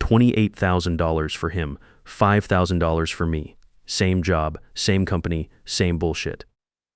$28,000 for him, $5,000 for me. Same job, same company, same bullshit.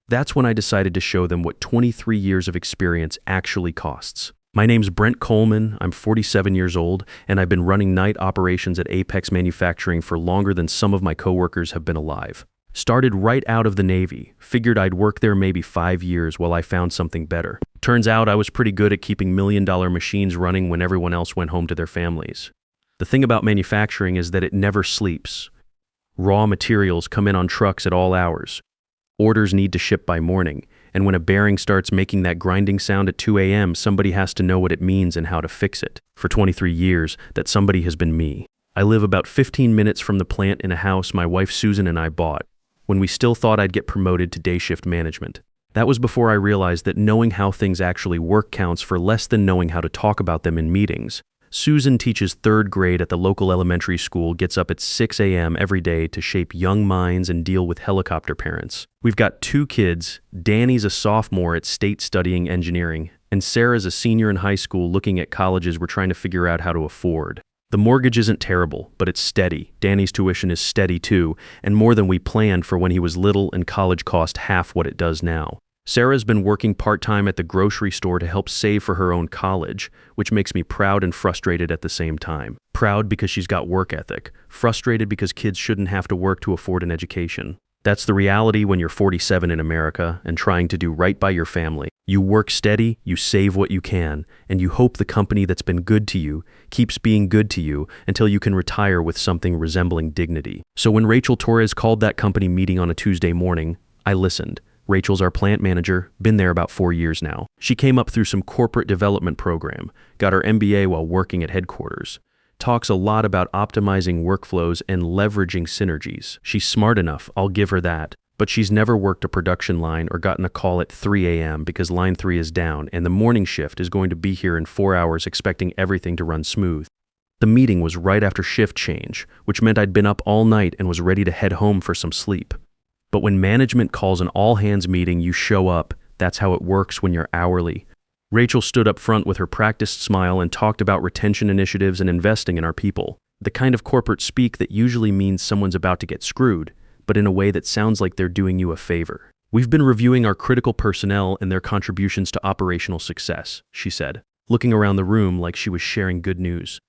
That's when I decided to show them what 23 years of experience actually costs. My name's Brent Coleman, I'm 47 years old, and I've been running night operations at Apex Manufacturing for longer than some of my coworkers have been alive. Started right out of the Navy, figured I'd work there maybe 5 years while I found something better. Turns out I was pretty good at keeping million-dollar machines running when everyone else went home to their families. The thing about manufacturing is that it never sleeps. Raw materials come in on trucks at all hours. Orders need to ship by morning, and when a bearing starts making that grinding sound at 2 a.m., somebody has to know what it means and how to fix it. For 23 years, that somebody has been me. I live about 15 minutes from the plant in a house my wife Susan and I bought, when we still thought I'd get promoted to day shift management. That was before I realized that knowing how things actually work counts for less than knowing how to talk about them in meetings. Susan teaches 3rd grade at the local elementary school, gets up at 6 a.m. every day to shape young minds and deal with helicopter parents. We've got 2 kids. Danny's a sophomore at State studying engineering, and Sarah's a senior in high school looking at colleges we're trying to figure out how to afford. The mortgage isn't terrible, but it's steady. Danny's tuition is steady too, and more than we planned for when he was little and college cost half what it does now. Sarah's been working part-time at the grocery store to help save for her own college, which makes me proud and frustrated at the same time. Proud because she's got work ethic, frustrated because kids shouldn't have to work to afford an education. That's the reality when you're 47 in America and trying to do right by your family. You work steady, you save what you can, and you hope the company that's been good to you keeps being good to you until you can retire with something resembling dignity. So when Rachel Torres called that company meeting on a Tuesday morning, I listened. Rachel's our plant manager, been there about 4 years now. She came up through some corporate development program, got her MBA while working at headquarters. Talks a lot about optimizing workflows and leveraging synergies. She's smart enough, I'll give her that. But she's never worked a production line or gotten a call at 3 a.m. because line 3 is down and the morning shift is going to be here in 4 hours expecting everything to run smooth. The meeting was right after shift change, which meant I'd been up all night and was ready to head home for some sleep. But when management calls an all-hands meeting, you show up. That's how it works when you're hourly. Rachel stood up front with her practiced smile and talked about retention initiatives and investing in our people. The kind of corporate speak that usually means someone's about to get screwed, but in a way that sounds like they're doing you a favor. We've been reviewing our critical personnel and their contributions to operational success, she said, looking around the room like she was sharing good news.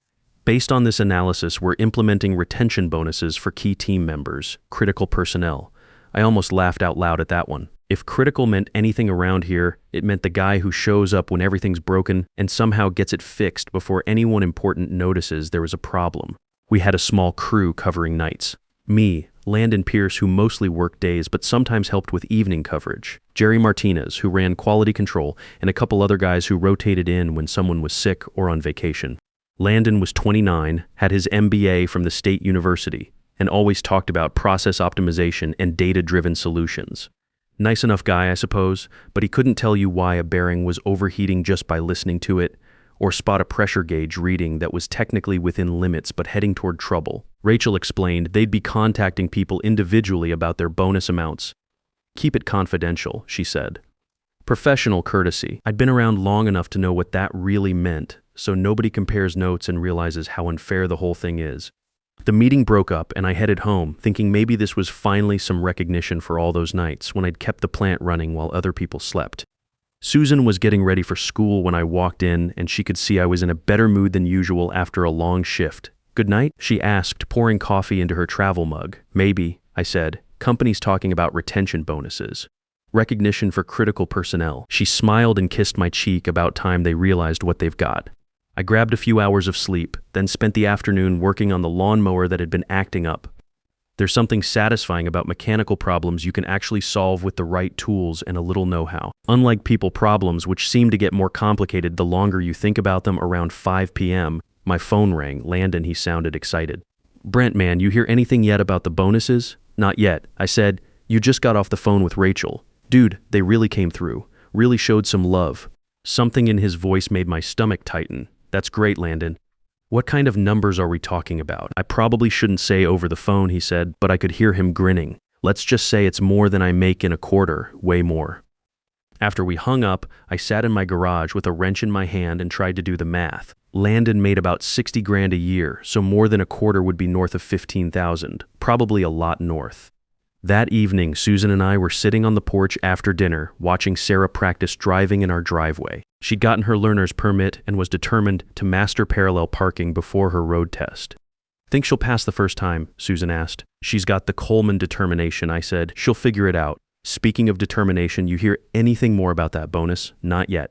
Based on this analysis, we're implementing retention bonuses for key team members, critical personnel. I almost laughed out loud at that one. If critical meant anything around here, it meant the guy who shows up when everything's broken and somehow gets it fixed before anyone important notices there was a problem. We had a small crew covering nights. Me, Landon Pierce, who mostly worked days but sometimes helped with evening coverage. Jerry Martinez, who ran quality control, and a couple other guys who rotated in when someone was sick or on vacation. Landon was 29, had his MBA from the State University, and always talked about process optimization and data-driven solutions. Nice enough guy, I suppose, but he couldn't tell you why a bearing was overheating just by listening to it, or spot a pressure gauge reading that was technically within limits but heading toward trouble. Rachel explained they'd be contacting people individually about their bonus amounts. Keep it confidential, she said. Professional courtesy. I'd been around long enough to know what that really meant, so nobody compares notes and realizes how unfair the whole thing is. The meeting broke up and I headed home, thinking maybe this was finally some recognition for all those nights when I'd kept the plant running while other people slept. Susan was getting ready for school when I walked in, and she could see I was in a better mood than usual after a long shift. "Good night?" she asked, pouring coffee into her travel mug. "Maybe," I said. "Company's talking about retention bonuses. Recognition for critical personnel." She smiled and kissed my cheek, about time they realized what they've got. I grabbed a few hours of sleep, then spent the afternoon working on the lawnmower that had been acting up. There's something satisfying about mechanical problems you can actually solve with the right tools and a little know-how. Unlike people problems, which seem to get more complicated the longer you think about them. Around 5 p.m., my phone rang. Landon, he sounded excited. "Brent, man, you hear anything yet about the bonuses?" "Not yet," I said. "You just got off the phone with Rachel." "Dude, they really came through. Really showed some love." Something in his voice made my stomach tighten. "That's great, Landon. What kind of numbers are we talking about?" "I probably shouldn't say over the phone," he said, but I could hear him grinning. "Let's just say it's more than I make in a quarter, way more." After we hung up, I sat in my garage with a wrench in my hand and tried to do the math. Landon made about 60 grand a year, so more than a quarter would be north of 15,000, probably a lot north. That evening, Susan and I were sitting on the porch after dinner, watching Sarah practice driving in our driveway. She'd gotten her learner's permit and was determined to master parallel parking before her road test. "Think she'll pass the first time?" Susan asked. "She's got the Coleman determination," I said. "She'll figure it out." Speaking of determination, you hear anything more about that bonus? Not yet.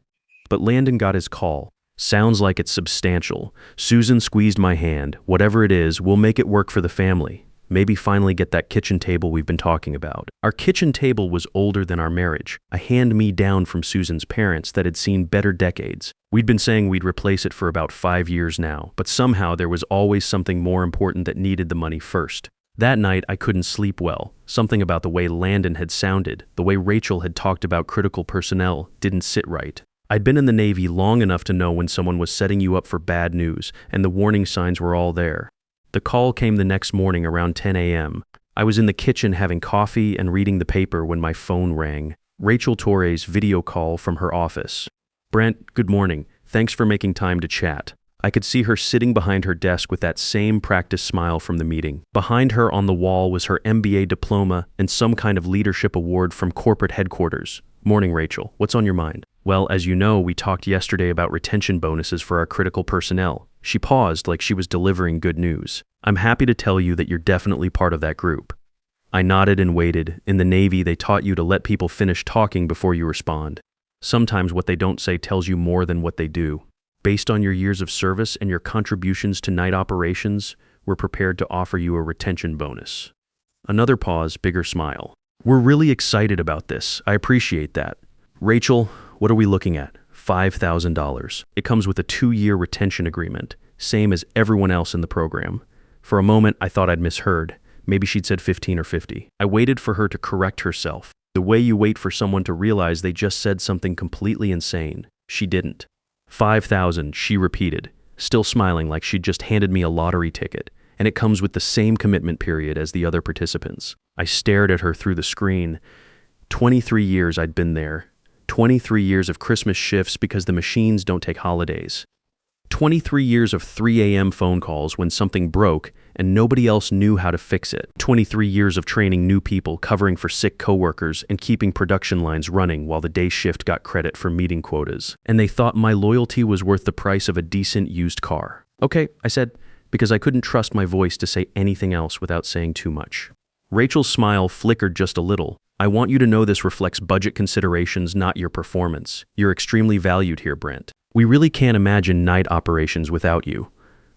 But Landon got his call. Sounds like it's substantial. Susan squeezed my hand. "Whatever it is, we'll make it work for the family. Maybe finally get that kitchen table we've been talking about." Our kitchen table was older than our marriage, a hand-me-down from Susan's parents that had seen better decades. We'd been saying we'd replace it for about 5 years now, but somehow there was always something more important that needed the money first. That night, I couldn't sleep well. Something about the way Landon had sounded, the way Rachel had talked about critical personnel, didn't sit right. I'd been in the Navy long enough to know when someone was setting you up for bad news, and the warning signs were all there. The call came the next morning around 10 a.m. I was in the kitchen having coffee and reading the paper when my phone rang. Rachel Torres' video call from her office. "Brent, good morning. Thanks for making time to chat." I could see her sitting behind her desk with that same practice smile from the meeting. Behind her on the wall was her MBA diploma and some kind of leadership award from corporate headquarters. "Morning, Rachel. What's on your mind?" "Well, as you know, we talked yesterday about retention bonuses for our critical personnel." She paused like she was delivering good news. "I'm happy to tell you that you're definitely part of that group." I nodded and waited. In the Navy, they taught you to let people finish talking before you respond. Sometimes what they don't say tells you more than what they do. Based on your years of service and your contributions to night operations, we're prepared to offer you a retention bonus. Another pause, bigger smile. "We're really excited about this. I appreciate that." "Rachel, what are we looking at?" $5,000. It comes with a 2-year retention agreement, same as everyone else in the program. For a moment, I thought I'd misheard. Maybe she'd said 15 or 50. I waited for her to correct herself. The way you wait for someone to realize they just said something completely insane. She didn't. 5,000, she repeated, still smiling like she'd just handed me a lottery ticket, and it comes with the same commitment period as the other participants. I stared at her through the screen. 23 years I'd been there. 23 years of Christmas shifts because the machines don't take holidays. 23 years of 3 a.m. phone calls when something broke and nobody else knew how to fix it. 23 years of training new people, covering for sick coworkers, and keeping production lines running while the day shift got credit for meeting quotas. And they thought my loyalty was worth the price of a decent used car. "Okay," I said, because I couldn't trust my voice to say anything else without saying too much. Rachel's smile flickered just a little. "I want you to know this reflects budget considerations, not your performance. You're extremely valued here, Brent. We really can't imagine night operations without you,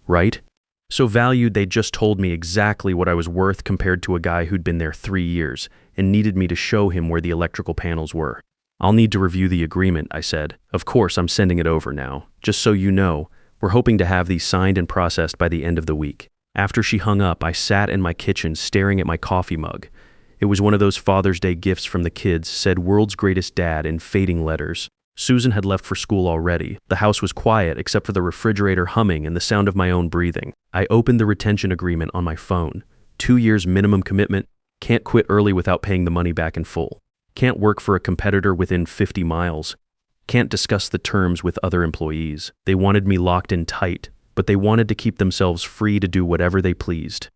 right?" So valued, they just told me exactly what I was worth compared to a guy who'd been there 3 years and needed me to show him where the electrical panels were. "I'll need to review the agreement," I said. "Of course, I'm sending it over now. Just so you know, we're hoping to have these signed and processed by the end of the week." After she hung up, I sat in my kitchen staring at my coffee mug. It was one of those Father's Day gifts from the kids, said "World's Greatest Dad" in fading letters. Susan had left for school already. The house was quiet except for the refrigerator humming and the sound of my own breathing. I opened the retention agreement on my phone. 2 years minimum commitment. Can't quit early without paying the money back in full. Can't work for a competitor within 50 miles. Can't discuss the terms with other employees. They wanted me locked in tight, but they wanted to keep themselves free to do whatever they pleased.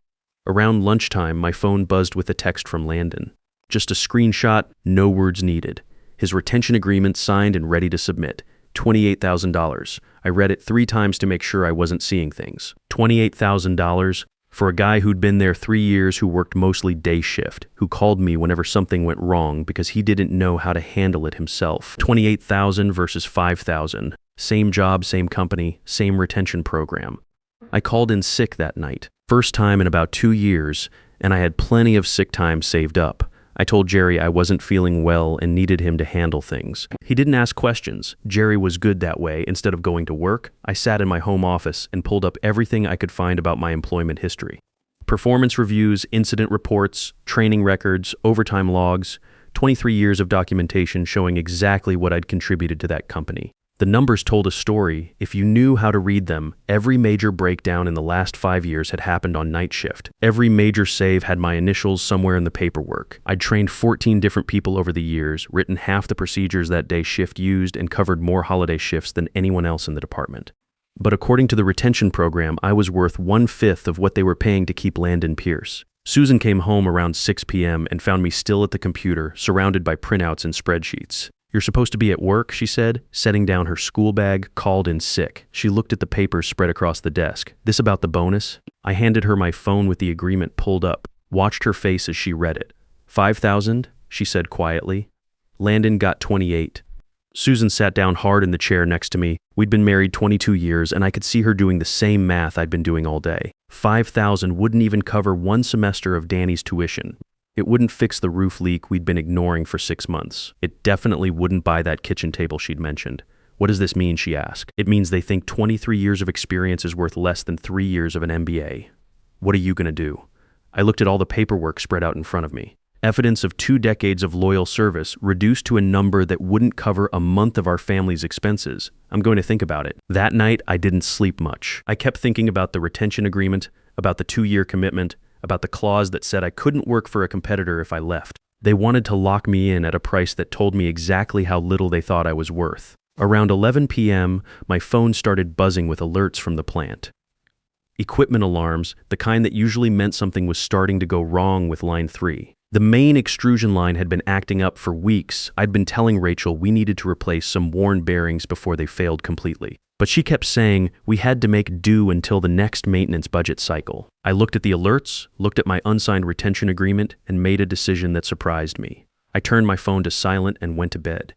Around lunchtime, my phone buzzed with a text from Landon. Just a screenshot, no words needed. His retention agreement signed and ready to submit. $28,000. I read it 3 times to make sure I wasn't seeing things. $28,000 for a guy who'd been there 3 years, who worked mostly day shift, who called me whenever something went wrong because he didn't know how to handle it himself. 28,000 versus 5,000. Same job, same company, same retention program. I called in sick that night. First time in about 2 years, and I had plenty of sick time saved up. I told Jerry I wasn't feeling well and needed him to handle things. He didn't ask questions. Jerry was good that way. Instead of going to work, I sat in my home office and pulled up everything I could find about my employment history. Performance reviews, incident reports, training records, overtime logs, 23 years of documentation showing exactly what I'd contributed to that company. The numbers told a story. If you knew how to read them, every major breakdown in the last 5 years had happened on night shift. Every major save had my initials somewhere in the paperwork. I'd trained 14 different people over the years, written half the procedures that day shift used, and covered more holiday shifts than anyone else in the department. But according to the retention program, I was worth 1/5 of what they were paying to keep Landon Pierce. Susan came home around 6 p.m. and found me still at the computer, surrounded by printouts and spreadsheets. "You're supposed to be at work," she said, setting down her school bag, called in sick. She looked at the papers spread across the desk. "This about the bonus?" I handed her my phone with the agreement pulled up, watched her face as she read it. "5,000, she said quietly. "Landon got 28. Susan sat down hard in the chair next to me. We'd been married 22 years, and I could see her doing the same math I'd been doing all day. 5,000 wouldn't even cover one semester of Danny's tuition. It wouldn't fix the roof leak we'd been ignoring for 6 months. It definitely wouldn't buy that kitchen table she'd mentioned. "What does this mean?" she asked. "It means they think 23 years of experience is worth less than 3 years of an MBA. What are you going to do?" I looked at all the paperwork spread out in front of me. Evidence of 2 decades of loyal service reduced to a number that wouldn't cover a month of our family's expenses. I'm going to think about it. That night, I didn't sleep much. I kept thinking about the retention agreement, about the 2-year commitment, about the clause that said I couldn't work for a competitor if I left. They wanted to lock me in at a price that told me exactly how little they thought I was worth. Around 11 p.m., my phone started buzzing with alerts from the plant. Equipment alarms, the kind that usually meant something was starting to go wrong with line 3. The main extrusion line had been acting up for weeks. I'd been telling Rachel we needed to replace some worn bearings before they failed completely. But she kept saying we had to make do until the next maintenance budget cycle. I looked at the alerts, looked at my unsigned retention agreement, and made a decision that surprised me. I turned my phone to silent and went to bed.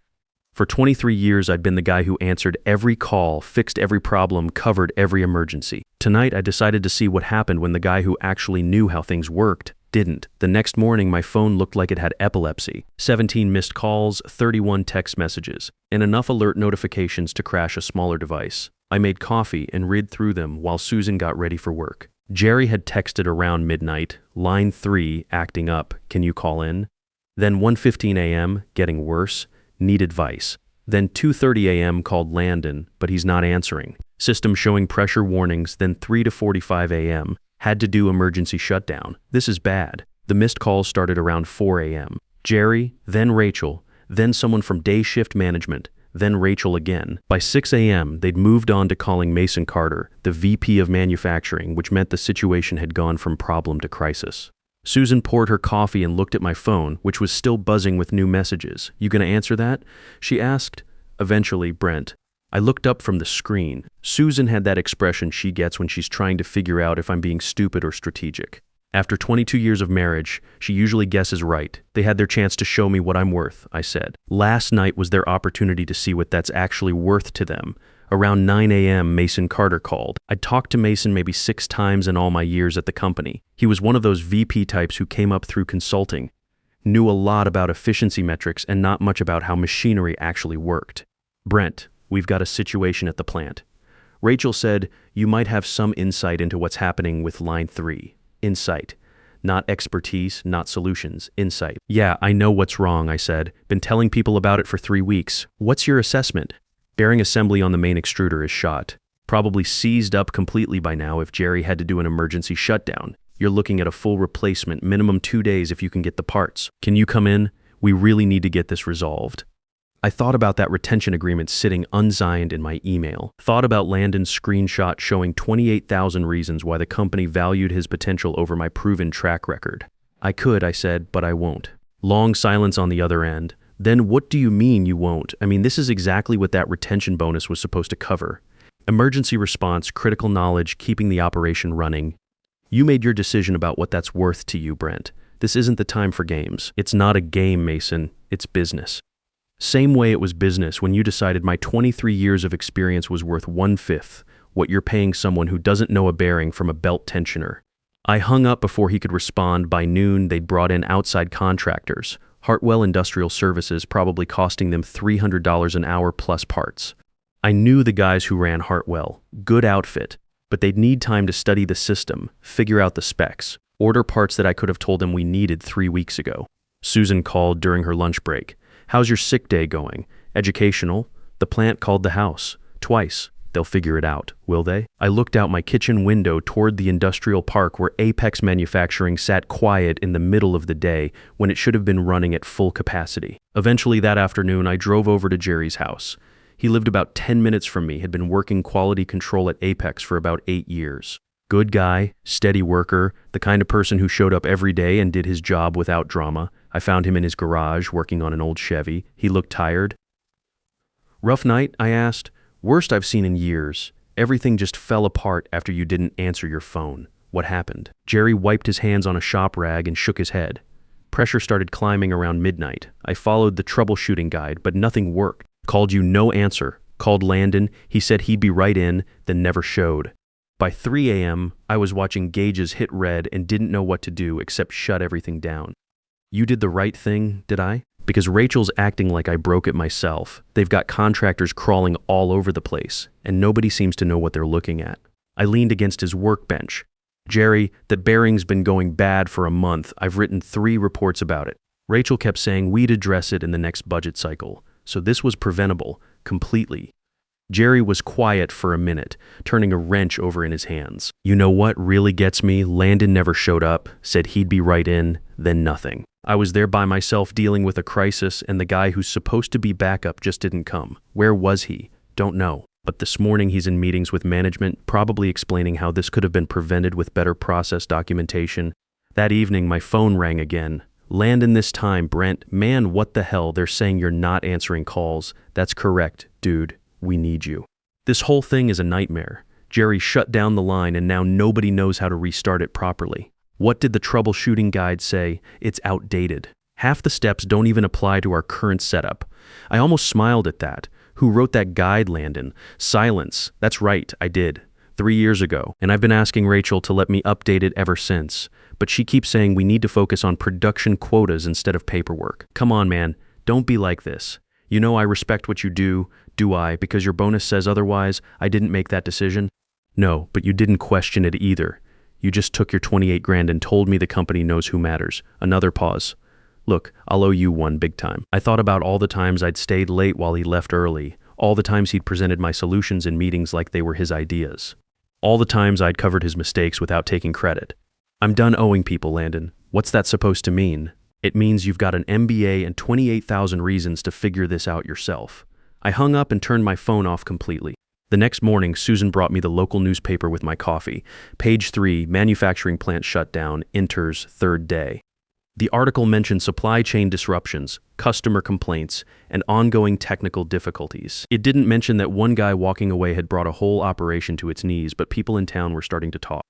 For 23 years, I'd been the guy who answered every call, fixed every problem, covered every emergency. Tonight, I decided to see what happened when the guy who actually knew how things worked didn't. The next morning, my phone looked like it had epilepsy. 17 missed calls, 31 text messages, and enough alert notifications to crash a smaller device. I made coffee and read through them while Susan got ready for work. Jerry had texted around midnight, line 3, acting up, "Can you call in?" Then 1:15 a.m., getting worse, "Need advice." Then 2:30 a.m. called Landon, but he's not answering. System showing pressure warnings, then 3 to 45 a.m., had to do emergency shutdown. This is bad. The missed calls started around 4 a.m. Jerry, then Rachel, then someone from day shift management, then Rachel again. By 6 a.m., they'd moved on to calling Mason Carter, the VP of manufacturing, which meant the situation had gone from problem to crisis. Susan poured her coffee and looked at my phone, which was still buzzing with new messages. "You gonna answer that?" she asked. Eventually, Brent. I looked up from the screen. Susan had that expression she gets when she's trying to figure out if I'm being stupid or strategic. After 22 years of marriage, she usually guesses right. They had their chance to show me what I'm worth, I said. Last night was their opportunity to see what that's actually worth to them. Around 9 a.m., Mason Carter called. I'd talked to Mason maybe 6 times in all my years at the company. He was one of those VP types who came up through consulting, knew a lot about efficiency metrics and not much about how machinery actually worked. "Brent, we've got a situation at the plant." Rachel said, "You might have some insight into what's happening with line 3. Insight. Not expertise, not solutions. Insight." "Yeah, I know what's wrong," I said. "Been telling people about it for 3 weeks. What's your assessment?" "Bearing assembly on the main extruder is shot. Probably seized up completely by now if Jerry had to do an emergency shutdown. You're looking at a full replacement, minimum 2 days if you can get the parts. Can you come in? We really need to get this resolved." I thought about that retention agreement sitting unsigned in my email. Thought about Landon's screenshot showing 28,000 reasons why the company valued his potential over my proven track record. I could, I said, but I won't. Long silence on the other end. Then what do you mean you won't? I mean, this is exactly what that retention bonus was supposed to cover. Emergency response, critical knowledge, keeping the operation running. You made your decision about what that's worth to you, Brent. This isn't the time for games. It's not a game, Mason. It's business. Same way it was business when you decided my 23 years of experience was worth 1/5 what you're paying someone who doesn't know a bearing from a belt tensioner. I hung up before he could respond. By noon, they'd brought in outside contractors. Hartwell Industrial Services, probably costing them $300 an hour plus parts. I knew the guys who ran Hartwell. Good outfit. But they'd need time to study the system, figure out the specs, order parts that I could have told them we needed 3 weeks ago. Susan called during her lunch break. "How's your sick day going? Educational? The plant called the house. Twice. They'll figure it out, will they? I looked out my kitchen window toward the industrial park where Apex Manufacturing sat quiet in the middle of the day when it should have been running at full capacity. Eventually that afternoon, I drove over to Jerry's house. He lived about 10 minutes from me, had been working quality control at Apex for about 8 years. Good guy, steady worker, the kind of person who showed up every day and did his job without drama. I found him in his garage working on an old Chevy. He looked tired. Rough night? I asked. Worst I've seen in years. Everything just fell apart after you didn't answer your phone. What happened? Jerry wiped his hands on a shop rag and shook his head. Pressure started climbing around midnight. I followed the troubleshooting guide, but nothing worked. Called you, no answer. Called Landon. He said he'd be right in, then never showed. By 3 a.m., I was watching gauges hit red and didn't know what to do except shut everything down. You did the right thing, did I? Because Rachel's acting like I broke it myself. They've got contractors crawling all over the place, and nobody seems to know what they're looking at. I leaned against his workbench. Jerry, that bearing's been going bad for a month. I've written 3 reports about it. Rachel kept saying we'd address it in the next budget cycle, so this was preventable, completely. Jerry was quiet for a minute, turning a wrench over in his hands. You know what really gets me? Landon never showed up, said he'd be right in, then nothing. I was there by myself dealing with a crisis, and the guy who's supposed to be backup just didn't come. Where was he? Don't know. But this morning he's in meetings with management, probably explaining how this could have been prevented with better process documentation. That evening my phone rang again. Landon this time, Brent. Man, what the hell? They're saying you're not answering calls. That's correct, dude. We need you. This whole thing is a nightmare. Jerry shut down the line and now nobody knows how to restart it properly. What did the troubleshooting guide say? It's outdated. Half the steps don't even apply to our current setup. I almost smiled at that. Who wrote that guide, Landon? Silence. That's right, I did. 3 years ago. And I've been asking Rachel to let me update it ever since. But she keeps saying we need to focus on production quotas instead of paperwork. Come on, man. Don't be like this. You know I respect what you do I? Because your bonus says otherwise, I didn't make that decision? No, but you didn't question it either. You just took your 28 grand and told me the company knows who matters. Another pause. Look, I'll owe you one big time. I thought about all the times I'd stayed late while he left early, all the times he'd presented my solutions in meetings like they were his ideas, all the times I'd covered his mistakes without taking credit. I'm done owing people, Landon. What's that supposed to mean? It means you've got an MBA and 28,000 reasons to figure this out yourself. I hung up and turned my phone off completely. The next morning, Susan brought me the local newspaper with my coffee. Page 3, manufacturing plant shut down, enters third day. The article mentioned supply chain disruptions, customer complaints, and ongoing technical difficulties. It didn't mention that one guy walking away had brought a whole operation to its knees, but people in town were starting to talk.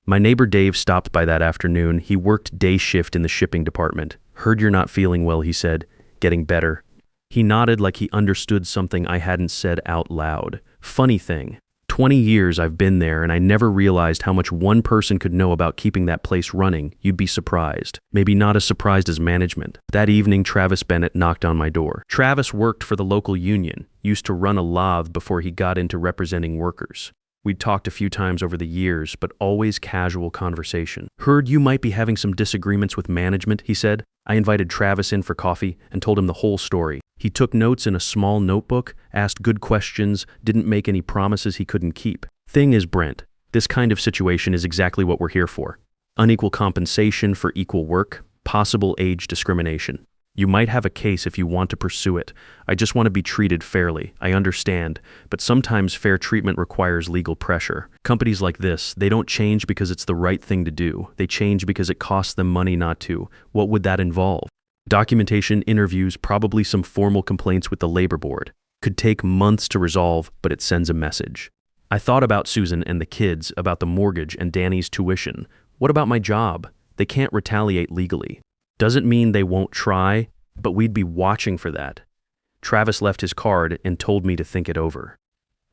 My neighbor Dave stopped by that afternoon. He worked day shift in the shipping department. Heard you're not feeling well, he said. Getting better. He nodded like he understood something I hadn't said out loud. Funny thing, 20 years I've been there and I never realized how much one person could know about keeping that place running. You'd be surprised. Maybe not as surprised as management. That evening, Travis Bennett knocked on my door. Travis worked for the local union, used to run a lathe before he got into representing workers. We'd talked a few times over the years, but always casual conversation. Heard you might be having some disagreements with management, he said. I invited Travis in for coffee and told him the whole story. He took notes in a small notebook, asked good questions, didn't make any promises he couldn't keep. Thing is, Brent, this kind of situation is exactly what we're here for. Unequal compensation for equal work, possible age discrimination. You might have a case if you want to pursue it. I just want to be treated fairly. I understand, but sometimes fair treatment requires legal pressure. Companies like this, they don't change because it's the right thing to do. They change because it costs them money not to. What would that involve? Documentation, interviews, probably some formal complaints with the labor board. Could take months to resolve, but it sends a message. I thought about Susan and the kids, about the mortgage and Danny's tuition. What about my job? They can't retaliate legally. Doesn't mean they won't try, but we'd be watching for that. Travis left his card and told me to think it over.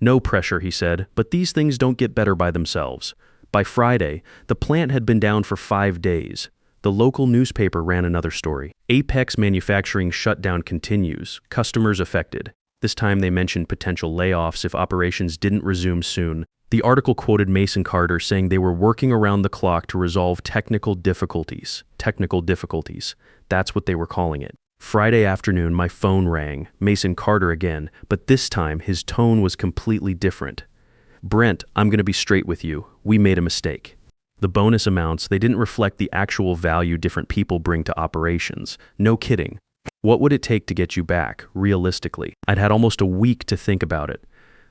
No pressure, he said, but these things don't get better by themselves. By Friday, the plant had been down for 5 days. The local newspaper ran another story. Apex Manufacturing shutdown continues, customers affected. This time they mentioned potential layoffs if operations didn't resume soon. The article quoted Mason Carter saying they were working around the clock to resolve technical difficulties. Technical difficulties. That's what they were calling it. Friday afternoon, my phone rang. Mason Carter again, but this time his tone was completely different. Brent, I'm going to be straight with you. We made a mistake. The bonus amounts, they didn't reflect the actual value different people bring to operations. No kidding. What would it take to get you back, realistically? I'd had almost a week to think about it.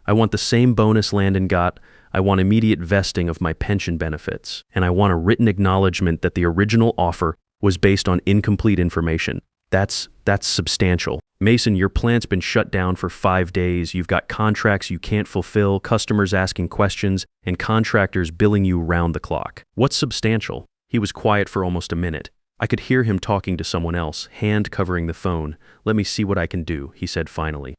I want the same bonus Landon got, I want immediate vesting of my pension benefits, and I want a written acknowledgement that the original offer was based on incomplete information. That's substantial. Mason, your plant's been shut down for 5 days. You've got contracts you can't fulfill, customers asking questions, and contractors billing you round the clock. What's substantial? He was quiet for almost a minute. I could hear him talking to someone else, hand covering the phone. Let me see what I can do, he said finally.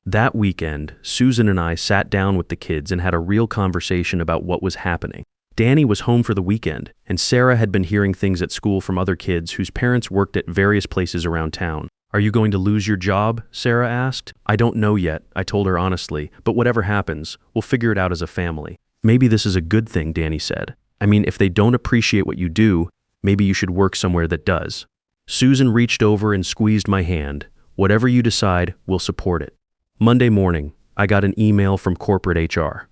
That weekend, Susan and I sat down with the kids and had a real conversation about what was happening. Danny was home for the weekend, and Sarah had been hearing things at school from other kids whose parents worked at various places around town. Are you going to lose your job? Sarah asked. I don't know yet, I told her honestly, but whatever happens, we'll figure it out as a family. Maybe this is a good thing, Danny said. I mean, if they don't appreciate what you do, maybe you should work somewhere that does. Susan reached over and squeezed my hand. Whatever you decide, we'll support it. Monday morning, I got an email from corporate HR.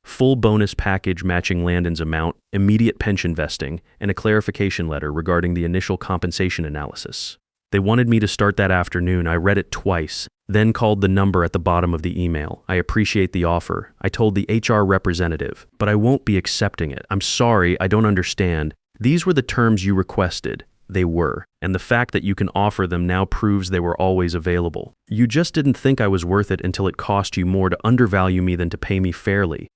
Full bonus package matching Landon's amount, immediate pension vesting, and a clarification letter regarding the initial compensation analysis. They wanted me to start that afternoon. I read it twice, then called the number at the bottom of the email. I appreciate the offer. I told the HR representative, but I won't be accepting it. I'm sorry, I don't understand. These were the terms you requested. They were, and the fact that you can offer them now proves they were always available. You just didn't think I was worth it until it cost you more to undervalue me than to pay me fairly.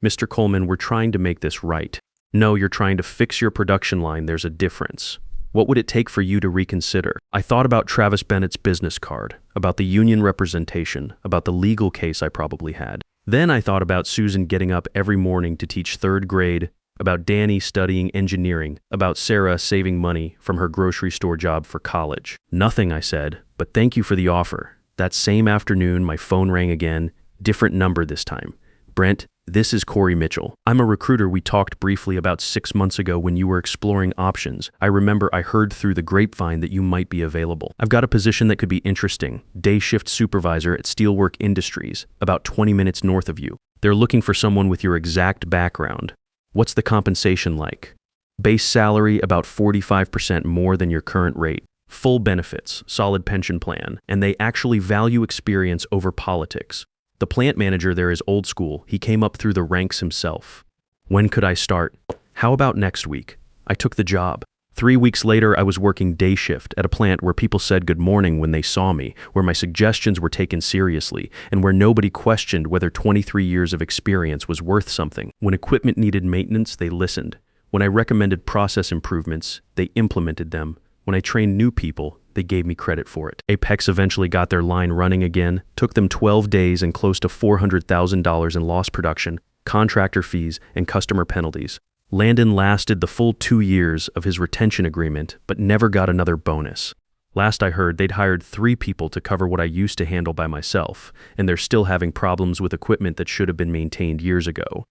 Mr. Coleman, we're trying to make this right. No, you're trying to fix your production line. There's a difference. What would it take for you to reconsider? I thought about Travis Bennett's business card, about the union representation, about the legal case I probably had. Then I thought about Susan getting up every morning to teach 3rd grade, about Danny studying engineering, about Sarah saving money from her grocery store job for college. Nothing, I said, but thank you for the offer. That same afternoon, my phone rang again, different number this time. Brent, this is Corey Mitchell. I'm a recruiter we talked briefly about 6 months ago when you were exploring options. I remember I heard through the grapevine that you might be available. I've got a position that could be interesting. Day shift supervisor at Steelwork Industries, about 20 minutes north of you. They're looking for someone with your exact background. What's the compensation like? Base salary about 45% more than your current rate. Full benefits, solid pension plan, and they actually value experience over politics. The plant manager there is old school. He came up through the ranks himself. When could I start? How about next week? I took the job. 3 weeks later, I was working day shift at a plant where people said good morning when they saw me, where my suggestions were taken seriously, and where nobody questioned whether 23 years of experience was worth something. When equipment needed maintenance, they listened. When I recommended process improvements, they implemented them. When I trained new people, they gave me credit for it. Apex eventually got their line running again, took them 12 days and close to $400,000 in lost production, contractor fees, and customer penalties. Landon lasted the full 2 years of his retention agreement, but never got another bonus. Last I heard, they'd hired 3 people to cover what I used to handle by myself, and they're still having problems with equipment that should have been maintained years ago.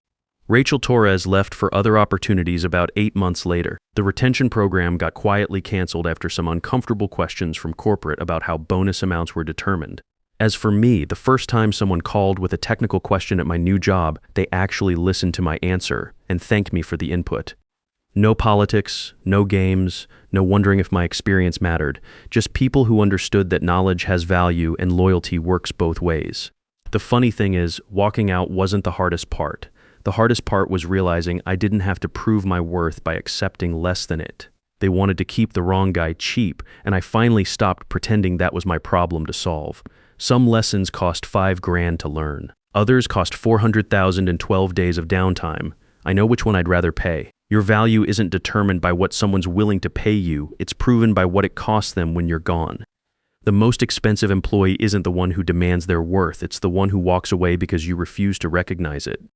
Rachel Torres left for other opportunities about 8 months later. The retention program got quietly canceled after some uncomfortable questions from corporate about how bonus amounts were determined. As for me, the first time someone called with a technical question at my new job, they actually listened to my answer and thanked me for the input. No politics, no games, no wondering if my experience mattered, just people who understood that knowledge has value and loyalty works both ways. The funny thing is, walking out wasn't the hardest part. The hardest part was realizing I didn't have to prove my worth by accepting less than it. They wanted to keep the wrong guy cheap, and I finally stopped pretending that was my problem to solve. Some lessons cost $5,000 to learn. Others cost $400,000 and 12 days of downtime. I know which one I'd rather pay. Your value isn't determined by what someone's willing to pay you. It's proven by what it costs them when you're gone. The most expensive employee isn't the one who demands their worth. It's the one who walks away because you refuse to recognize it.